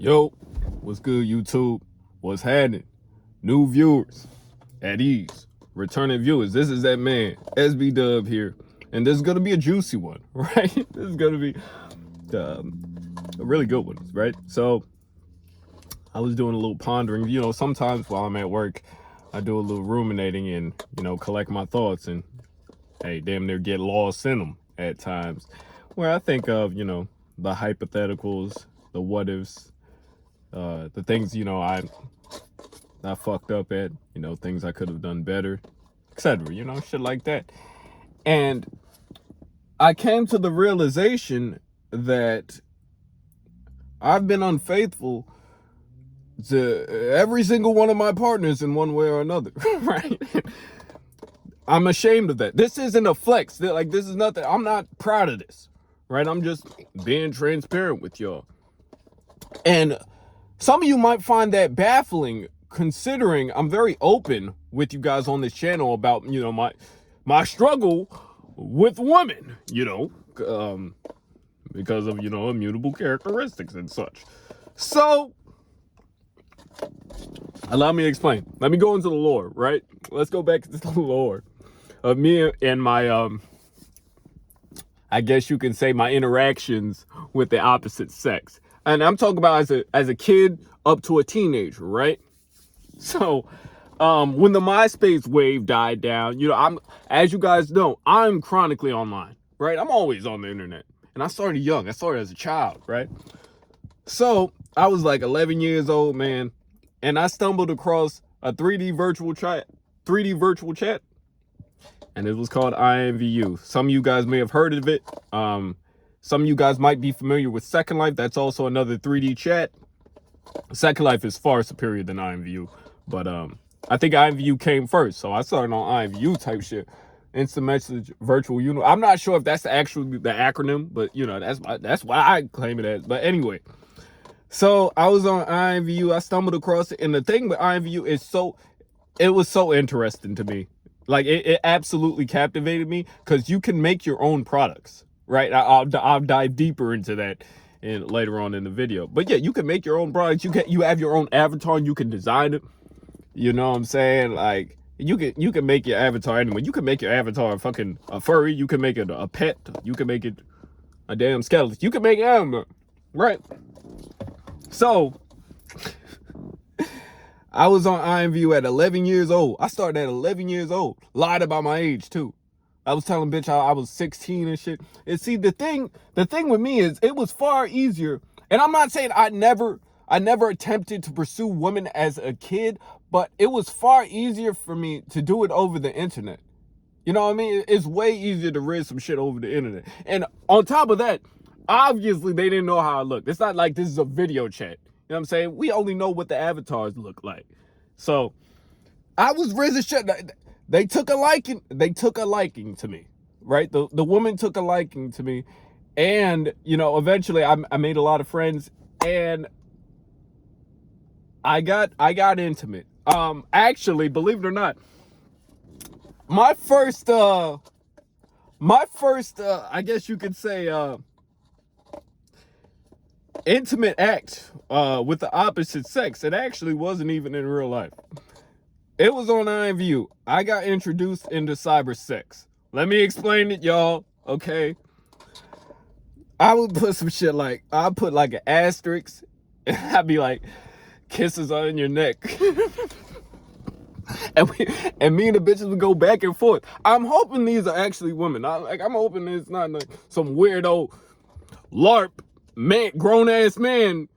Yo, what's good, YouTube? What's happening? New viewers, at ease, returning viewers. This is that man, SB Dub here, and this is gonna be a juicy one, right? This is gonna be a really good one, right? So, I was doing a little pondering. Sometimes while I'm at work, I do a little ruminating and collect my thoughts, and hey, damn near get lost in them at times, where I think of the hypotheticals, the what ifs. The things I fucked up at, things I could have done better, etc. Shit like that. And I came to the realization that I've been unfaithful to every single one of my partners in one way or another. Right? I'm ashamed of that. This isn't a flex. This is nothing. I'm not proud of this. Right? I'm just being transparent with y'all. And some of you might find that baffling, considering I'm very open with you guys on this channel about, my struggle with women, because of, immutable characteristics and such. So, allow me to explain. Let me go into the lore, right? Let's go back to the lore of me and my, I guess you can say my interactions with the opposite sex. And I'm talking about as a kid up to a teenager, right? So, when the MySpace wave died down, as you guys know, I'm chronically online, right? I'm always on the internet. And I started young. I started as a child, right? So, I was like 11 years old, man. And I stumbled across a 3D virtual chat. And it was called IMVU. Some of you guys may have heard of it. Some of you guys might be familiar with Second Life. That's also another 3D chat. Second Life is far superior than IMVU. But I think IMVU came first. So I started on IMVU type shit. Instant message virtual I'm not sure if that's actually the acronym, but that's why I claim it as. But anyway. So I was on IMVU. I stumbled across it. And the thing with IMVU is it was so interesting to me. Like it absolutely captivated me because you can make your own products. Right, I'll dive deeper into that later on in the video. But yeah, you can make your own products. You have your own avatar and you can design it. You know what I'm saying? Like you can make your avatar anyway. You can make your avatar a furry. You can make it a pet. You can make it a damn skeleton. You can make it animal, right? So I was on IMVU at 11 years old. I started at 11 years old. Lied about my age too. I was telling bitch I was 16 and shit. And see, the thing with me is it was far easier. And I'm not saying I never attempted to pursue women as a kid, but it was far easier for me to do it over the internet. You know what I mean? It's way easier to read some shit over the internet. And on top of that, obviously they didn't know how I looked. It's not like this is a video chat. You know what I'm saying? We only know what the avatars look like. So I was rich as shit. They took a liking to me, right? The woman took a liking to me. And, eventually I made a lot of friends and I got intimate. Actually, believe it or not, my first I guess you could say, intimate act, with the opposite sex, it actually wasn't even in real life. It was on IMVU. I got introduced into cyber sex. Let me explain it, y'all. Okay. I would put some shit like, I'd put like an asterisk, and I'd be like, kisses on your neck. and me and the bitches would go back and forth. I'm hoping these are actually women. I'm hoping it's not like some weirdo LARP man, grown ass man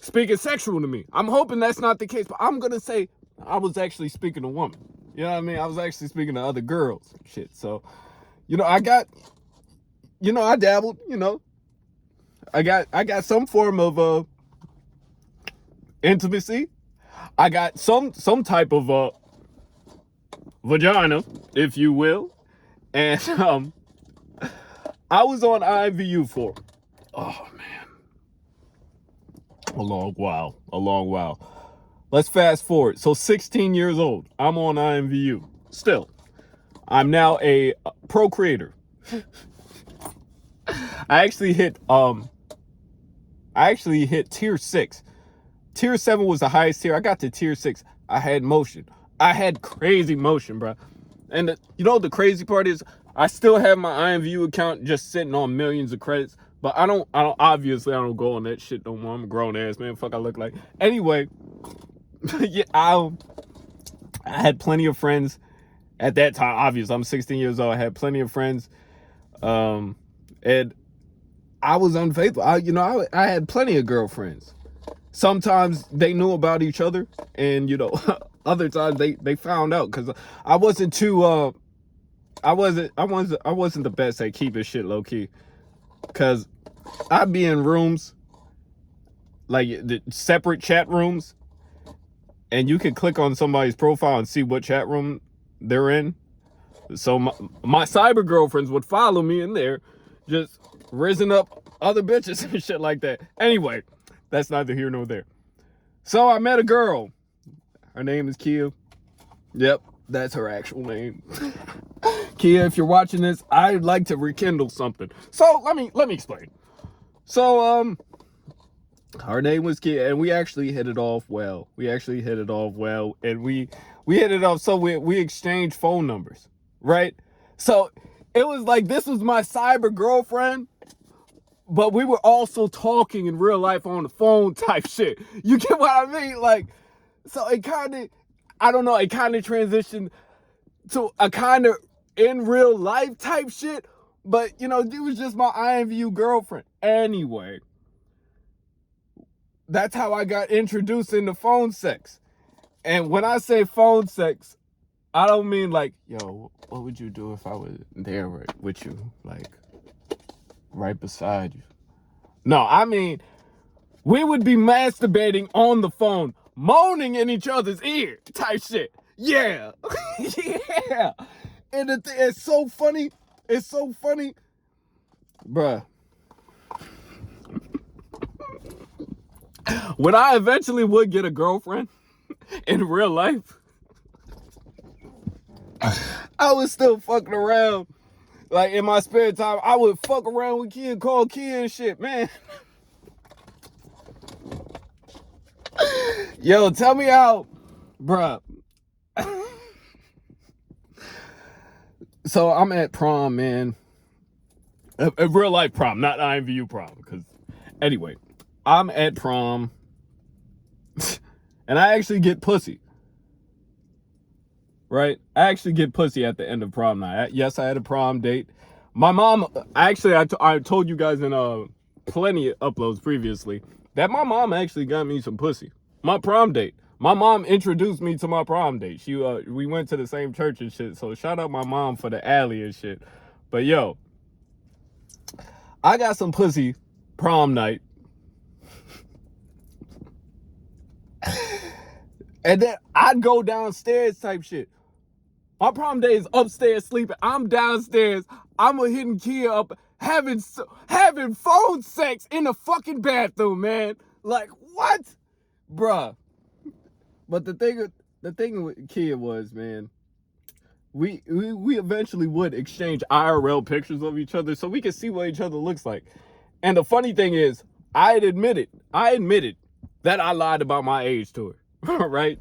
speaking sexual to me. I'm hoping that's not the case, but I'm gonna say I was actually speaking to a woman. You know what I mean? I was actually speaking to other girls and shit. So, I got, I dabbled, I got some form of intimacy. I got some type of vagina, if you will. And I was on IMVU for, oh man, a long while. Let's fast forward. So 16 years old, I'm on IMVU. Still, I'm now a pro creator. I actually hit I actually hit tier 6. Tier 7 was the highest tier. I got to tier 6. I had motion. I had crazy motion, bro. And you know the crazy part is, I still have my IMVU account just sitting on millions of credits. But I don't obviously I don't go on that shit no more. I'm a grown ass man. Fuck I look like. Anyway, yeah, I had plenty of friends at that time. Obviously, I'm 16 years old. I had plenty of friends. And I was unfaithful. I had plenty of girlfriends. Sometimes they knew about each other, and other times they found out, because I wasn't too I wasn't the best at keeping shit low key, because I'd be in rooms, like the separate chat rooms, and you can click on somebody's profile and see what chat room they're in. So my cyber girlfriends would follow me in there, just raising up other bitches and shit like that. Anyway, that's neither here nor there. So I met a girl. Her name is Kia. Yep, that's her actual name. Kia, if you're watching this, I'd like to rekindle something. So let me explain. So her name was Kia, and we actually hit it off well. And we hit it off, so we exchanged phone numbers, right? So it was like, this was my cyber girlfriend, but we were also talking in real life on the phone type shit. You get what I mean? Like, so it kind of, I don't know, it kind of transitioned to a kind of in real life type shit. But, it was just my IMVU girlfriend. Anyway, that's how I got introduced into phone sex. And when I say phone sex, I don't mean like, yo, what would you do if I was there with you? Like, right beside you. No, I mean, we would be masturbating on the phone, moaning in each other's ear type shit. Yeah. Yeah. And it's so funny. It's so funny. Bruh. When I eventually would get a girlfriend in real life, I was still fucking around. Like, in my spare time, I would fuck around with Kia, call Kia and shit, man. Yo, tell me how, bruh. So I'm at prom, man. A real life prom, not IMVU prom. Because, anyway, I'm at prom. And I actually get pussy. Right? I actually get pussy at the end of prom night. Yes, I had a prom date. My mom, actually, I told you guys in plenty of uploads previously that my mom actually got me some pussy. My prom date. My mom introduced me to my prom date. We went to the same church and shit. So shout out my mom for the alley and shit. But yo, I got some pussy prom night. And then I'd go downstairs type shit. My prom day is upstairs sleeping. I'm downstairs. I'm hitting Kia up, having phone sex in the fucking bathroom, man. Like, what? Bruh. But the thing with Kia was, man, we eventually would exchange IRL pictures of each other so we could see what each other looks like. And the funny thing is, I admitted that I lied about my age to her, right?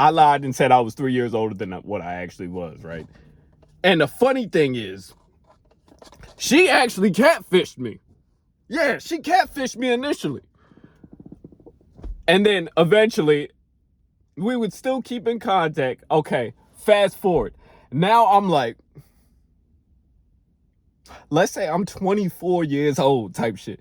I lied and said I was 3 years older than what I actually was, right? And the funny thing is, she actually catfished me. Yeah, she catfished me initially. And then eventually, we would still keep in contact. Okay, fast forward. Now I'm like, let's say I'm 24 years old type shit.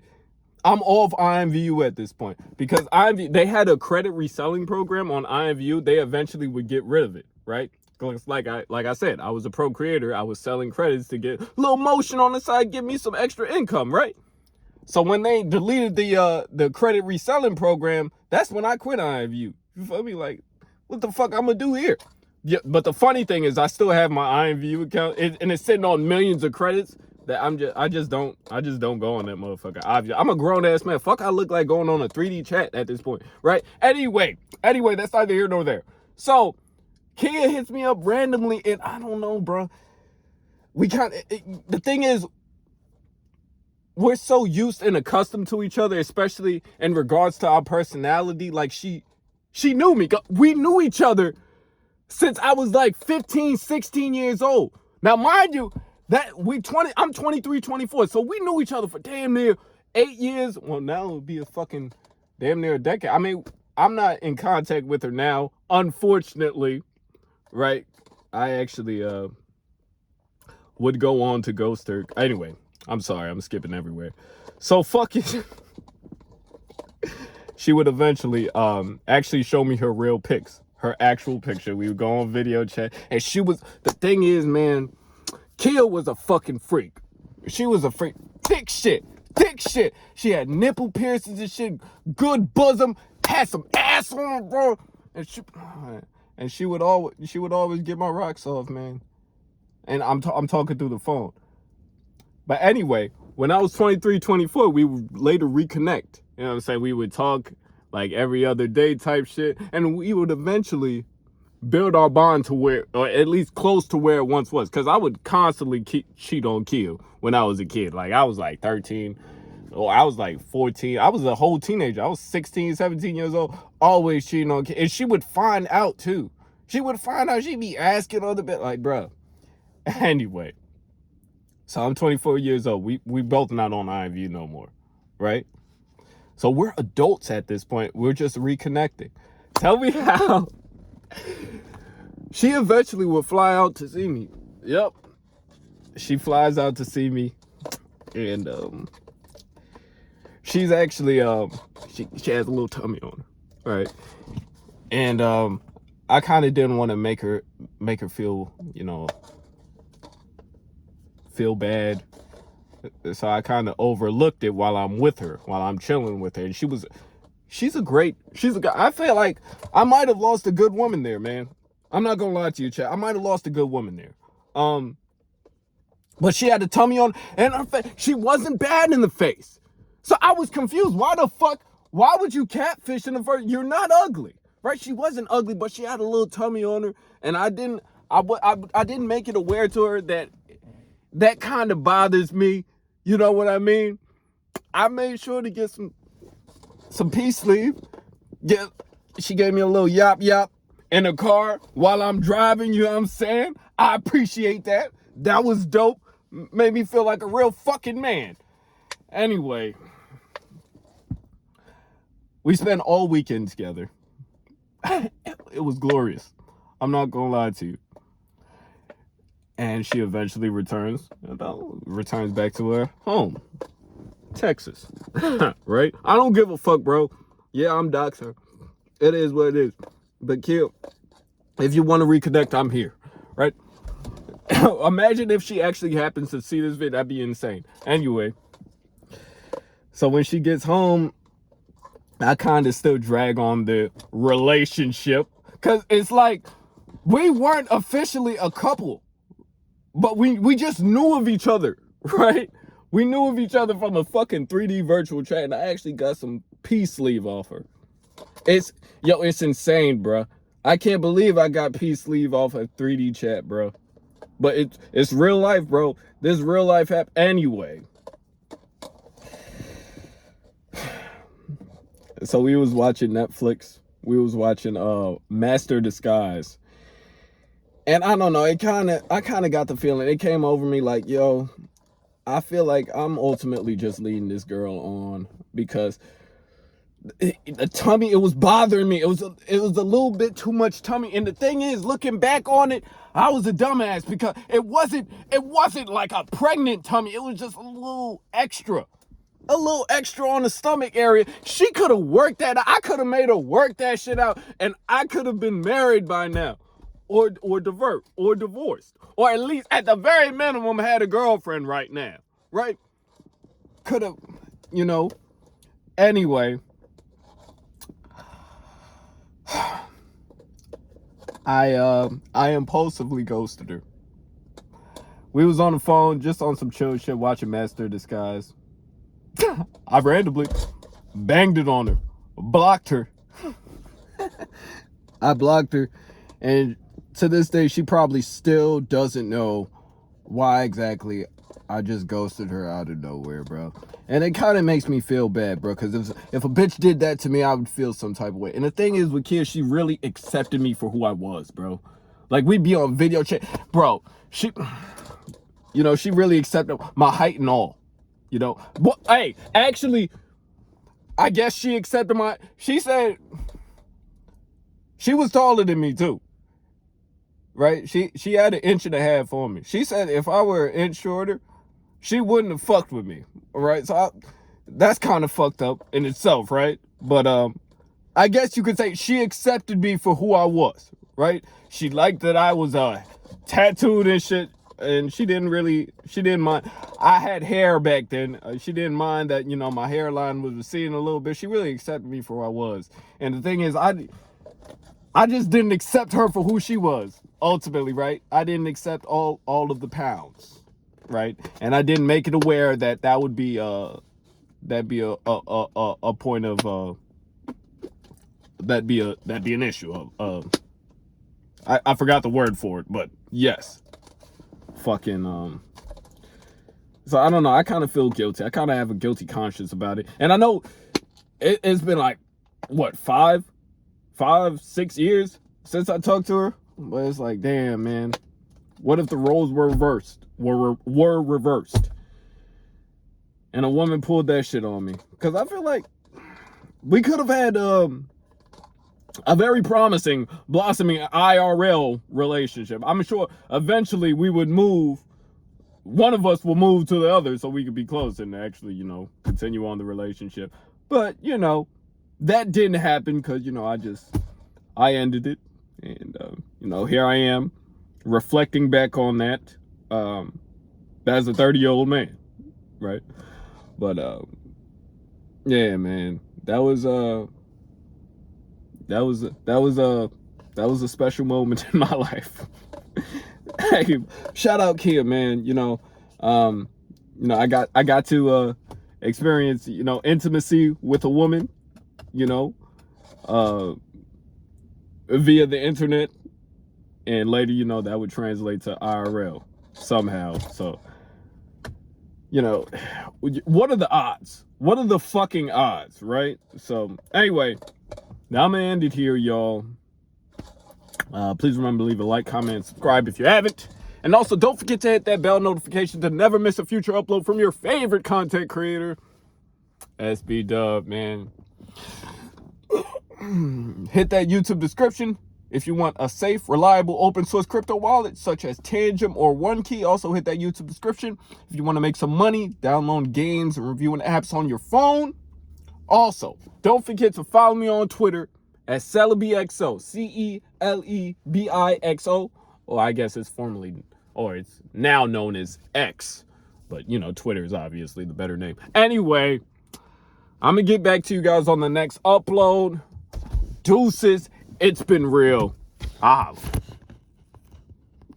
I'm off IMVU at this point, because they had a credit reselling program on IMVU. They eventually would get rid of it, right? Like I said, I was a pro creator. I was selling credits to get a little motion on the side, give me some extra income, right? So when they deleted the credit reselling program, that's when I quit IMVU. You feel me? Like, what the fuck I'm gonna do here? Yeah, but the funny thing is, I still have my IMVU account, and it's sitting on millions of credits. That I just don't go on that motherfucker. I'm a grown ass man. Fuck, I look like going on a 3D chat at this point, right? Anyway, that's neither here nor there. So Kia hits me up randomly, and I don't know, bro. The thing is, we're so used and accustomed to each other, especially in regards to our personality. Like she knew me. We knew each other since I was like 15, 16 years old. Now, mind you, I'm 23, 24. So we knew each other for damn near 8 years. Well, now it would be a fucking damn near a decade. I mean, I'm not in contact with her now, unfortunately, right? I actually would go on to ghost her. Anyway, I'm sorry, I'm skipping everywhere. So fuck it. She would eventually actually show me her real pics, her actual picture. We would go on video chat, and the thing is, man, Kia was a fucking freak. She was a freak. Thick shit. She had nipple piercings and shit, good bosom, had some ass on her, bro. And she would always get my rocks off, man. And I'm talking through the phone. But anyway, when I was 23, 24, we would later reconnect. You know what I'm saying? We would talk like every other day type shit. And we would eventually build our bond to where, or at least close to where it once was. Because I would constantly cheat on Kia when I was a kid. Like, I was like 13, or I was like 14. I was a whole teenager. I was 16, 17 years old, always cheating on Kia. And she would find out, too. She'd be asking other bit, like, bro. Anyway. So I'm 24 years old. We both not on IMVU no more, right? So we're adults at this point. We're just reconnecting. Tell me how. She eventually will fly out to see me. Yep. She flies out to see me. And she's actually she has a little tummy on her, right? And I kind of didn't want to make her feel, feel bad. So I kind of overlooked it while I'm with her, while I'm chilling with her. And she's a guy. I feel like I might have lost a good woman there, man. I'm not gonna lie to you, chat. I might have lost a good woman there. But she had a tummy on, and she wasn't bad in the face. So I was confused. Why would you catfish in the first? You're not ugly, right? She wasn't ugly, but she had a little tummy on her, and I didn't make it aware to her that kind of bothers me. You know what I mean? I made sure to get some peace sleeve. She gave me a little yop in the car while I'm driving, you know what I'm saying? I appreciate that. That was dope. Made me feel like a real fucking man. Anyway, we spent all weekend together. It was glorious. I'm not gonna lie to you. And she eventually returns back to her home, Texas, right? I don't give a fuck, bro. Yeah, I'm doxing. It is what it is. But Kill, if you want to reconnect, I'm here, right? Imagine if she actually happens to see this video. That'd be insane. Anyway, so when she gets home, I kind of still drag on the relationship, because it's like we weren't officially a couple. But we just knew of each other, right? We knew of each other from a fucking 3D virtual chat, and I actually got some peace sleeve off her. It's insane, bro. I can't believe I got peace sleeve off a 3D chat, bro. But it's real life, bro. This real life happened anyway. So we was watching Netflix. We was watching Master Disguise. And I don't know, I kind of got the feeling, it came over me like, yo, I feel like I'm ultimately just leading this girl on, because the tummy, it was bothering me. It was a little bit too much tummy. And the thing is, looking back on it, I was a dumbass, because it wasn't like a pregnant tummy. It was just a little extra on the stomach area. She could have worked that out. I could have made her work that shit out, and I could have been married by now. Or divorced, or at least at the very minimum had a girlfriend right now, right? Could have, Anyway, I impulsively ghosted her. We was on the phone, just on some chill shit, watching Master Disguise. I randomly banged it on her, blocked her. I blocked her, and to this day, she probably still doesn't know why exactly I just ghosted her out of nowhere, bro. And it kind of makes me feel bad, bro, because if a bitch did that to me, I would feel some type of way. And the thing is, with kids, she really accepted me for who I was, bro. Like, we'd be on video chat. Bro, she really accepted my height and all, you know. But, hey, actually, I guess she accepted she said she was taller than me, too. Right? She had 1.5 inches on me. She said if I were 1 inch shorter, she wouldn't have fucked with me. All right? So that's kind of fucked up in itself, right? But I guess you could say she accepted me for who I was, right? She liked that I was tattooed and shit, and she didn't mind. I had hair back then. She didn't mind that, you know, my hairline was receding a little bit. She really accepted me for who I was. And the thing is, I just didn't accept her for who she was, ultimately, right? I didn't accept all of the pounds, right? And I didn't make it aware that would be that'd be a point of that'd be an issue of I forgot the word for it, but yes. Fucking so I don't know, I kind of feel guilty. I kind of have a guilty conscience about it. And I know it's been like what, 5-6 years since I talked to her, but it's like, damn, man, what if the roles were reversed, were reversed, and a woman pulled that shit on me? Because I feel like we could have had a very promising, blossoming IRL relationship. I'm sure eventually we would move. One of us will move to the other so we could be close and actually, you know, continue on the relationship. But, you know, that didn't happen because, you know, I ended it. And, you know, here I am reflecting back on that as a 30-year-old man, right? But, yeah, man, that was a special moment in my life. Hey, shout out Kia, man. You know, I got to experience, you know, intimacy with a woman, you know, via the internet, and later, you know, that would translate to IRL somehow. So, you know, what are the odds? What are the fucking odds, right? So anyway, now I'm gonna end it here, y'all. Please remember to leave a like, comment, and subscribe if you haven't. And also, don't forget to hit that bell notification to never miss a future upload from your favorite content creator, SB Dub, man. Hit that YouTube description if you want a safe, reliable, open source crypto wallet such as Tangem or Onekey. Also hit that YouTube description if you want to make some money, download games, and reviewing apps on your phone. Also, don't forget to follow me on Twitter at CelebiXO, CELEBIXO, or I guess it's now known as X, but you know, Twitter is obviously the better name. Anyway, I'm gonna get back to you guys on the next upload. Deuces, it's been real.